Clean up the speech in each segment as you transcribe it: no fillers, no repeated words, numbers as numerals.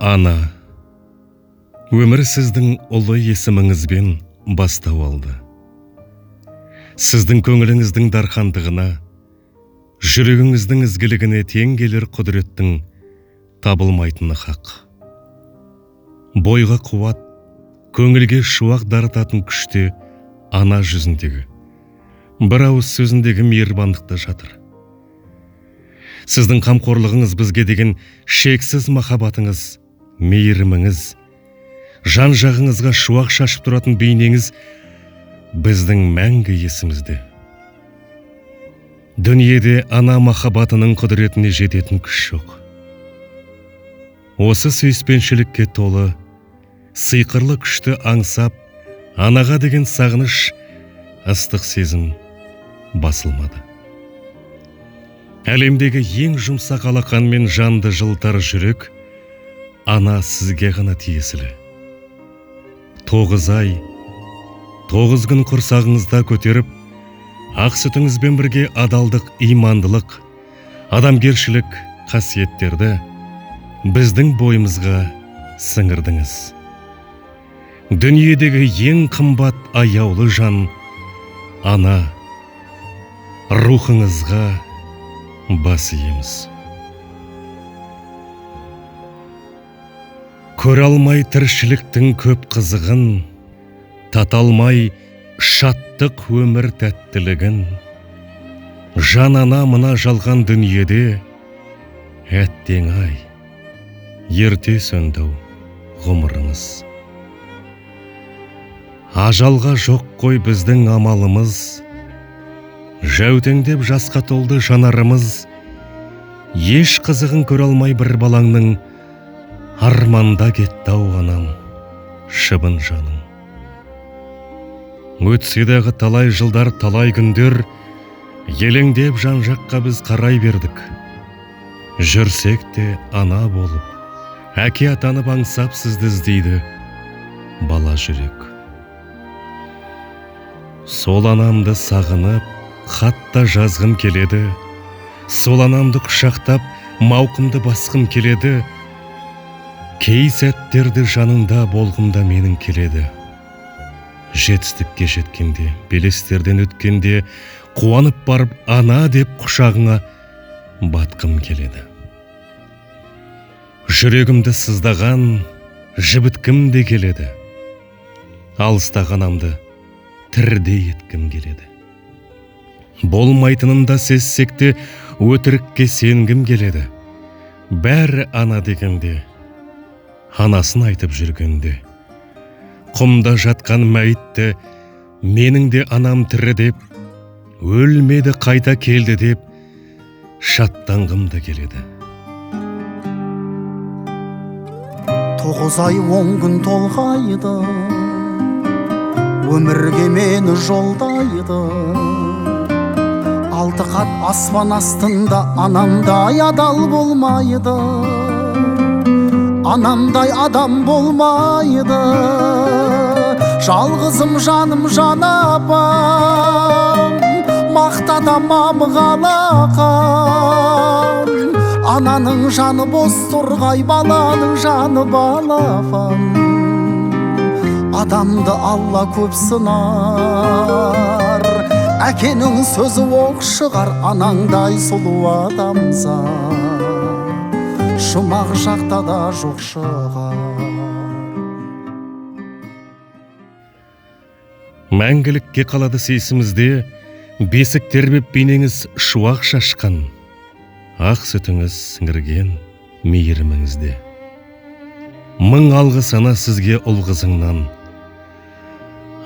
Ана, өмір сіздің ұлы есіміңізбен бастау алды. Сіздің көңіліңіздің дархандығына, жүрегіңіздің ізгілігіне тең келер құдіреттің табылмайтыны хақ. Бойға қуат, көңілге шуақ дарытатын күште ана жүзіндегі, бір ауыз сөзіндегі мейірбандықта жатыр. Сіздің қамқорлығыңыз, бізге деген шексіз махаббатыңыз, мейіріміңіз, жан жағыңызға шуақ шашып тұратын бейнеңіз біздің мәңгі есімізде. Дүниеде ана махаббатының құдіретіне жететін күш жоқ. Осы сүйіспеншілікке толы, сыйқырлы күшті аңсап, анаға деген сағыныш, ыстық сезім басылмады. Әлемдегі ең жұмсақ алақан мен жанды жылтар жүрек ана сізге ғана тиесілі. 9 ай, 9 күн құрсағыңызда көтеріп, ақ сүтіңізбен бірге адалдық, имандылық, адамгершілік қасиеттерді біздің бойымызға сіңірдіңіз. Дүниедегі ең қымбат аяулы жан ана, рухыңызға бас иеміз. Көре алмай тіршіліктің көп қызығын, тата алмай шаттық өмір тәттілігін, жан ана мына жалған дүниеде, әттең ай, ерте сөндіу ғұмырыңыз. Ажалға жоқ қой біздің амалымыз, жәутеңдеп жасқа толды жанарымыз, еш қызығын көре алмай бір балаңның, арманда кетті-ау анам, шыбын жаным. Өтсе дағы талай жылдар, талай күндер, елеңдеп жан жаққа біз қарай бердік. Жүрсек те ана болып, әке атанып аңсап сізді іздейді бала жүрек. Сол анамды сағынып, хатта жазғым келеді, сол анамды құшақтап, мауқымды басқым келеді, кей сәттерді жанында болғымда менің келеді. Жетістікке жеткенде, белестерден өткенде, қуанып барып ана деп құшағыңа батқым келеді. Жүрегімді сыздаған, жібіткім де келеді, алыстаған анамды тірідей еткім келеді. Болмайтынында сезсек те өтірікке сенгім келеді. Бәрі ана дегенде, анасын айтып жүргенде, құмда жатқан мәйітті менің де анам тірі деп, өлмеді қайта келді деп, шаттанғым да келеді. 9 ай 10 күн толғайды, өмірге мені жолдайды. 6 қат аспан астында анамдай адал болмайды, анамдай адам болмайды. Жалғызым жаным жан апам, мақтадамам қалақам. Ананың жаны бос тұрғай, баланың жаны балапан. Адамды Алла көп сынар, әкенің сөзі оқ шығар, анаңдай сұлу адамзат жұмақ жақта да жоқ шығар. Мәңгілікке қалады сесімізде, бесік тербеп бейнеңіз шуақ шашқан, ақ сүтіңіз сіңірген мейіріміңізде. Мың алғыс ана сізге ұл қызыңнан,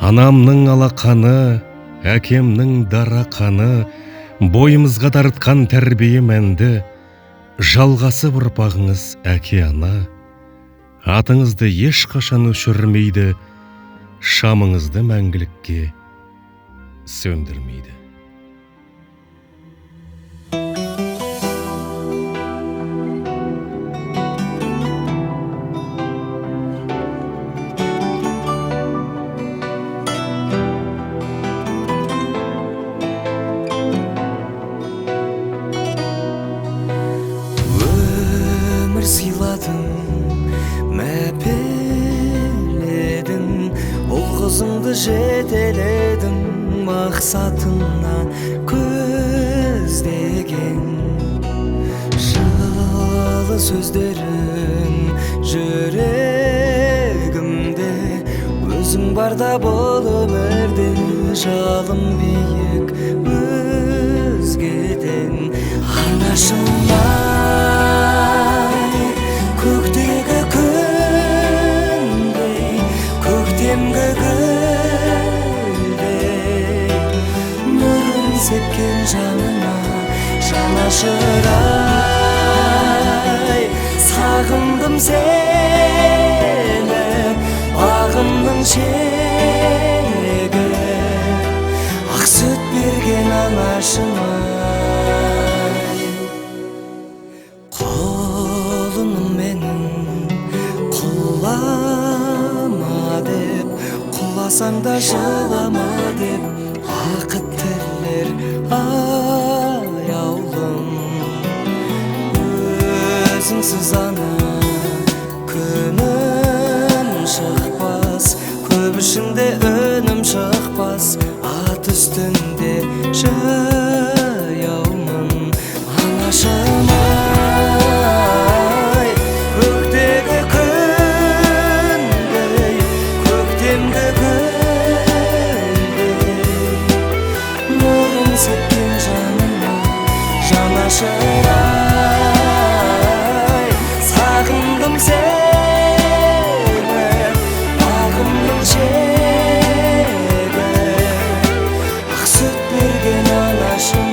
анамның алақаны, әкемнің дара қаны, бойымызға дарытқан тәрбие мәнді, жалғасы ұрпағыңыз әке ана, атыңызды ешқашан өшірмейді, шамыңызды мәңгілікке сөндірмейді. аузыңды жетеледің мақсатыңа көздеген жылы сөздерің жүрегімде өзің барда бұл өмірде жалым биік өзгеден анашымай көктегі күндей көктемгі гүлдей нұрын сепкен жаныма жанашырай сағындым сені бағымның шегі ақ сүт берген анашымай құлыным менің құлама деп құласаң да жылама деп бақыт тілер аяулым өзіңсіз ана күнім шықпас көп ішінде үнім шықпас ат үстінде жаяумын анашымай көктегі күндей көктемгі гүлдей нұрын сепкен жаныма жанашырай сағындым сені бағымның шегі ақ сүт берген анашым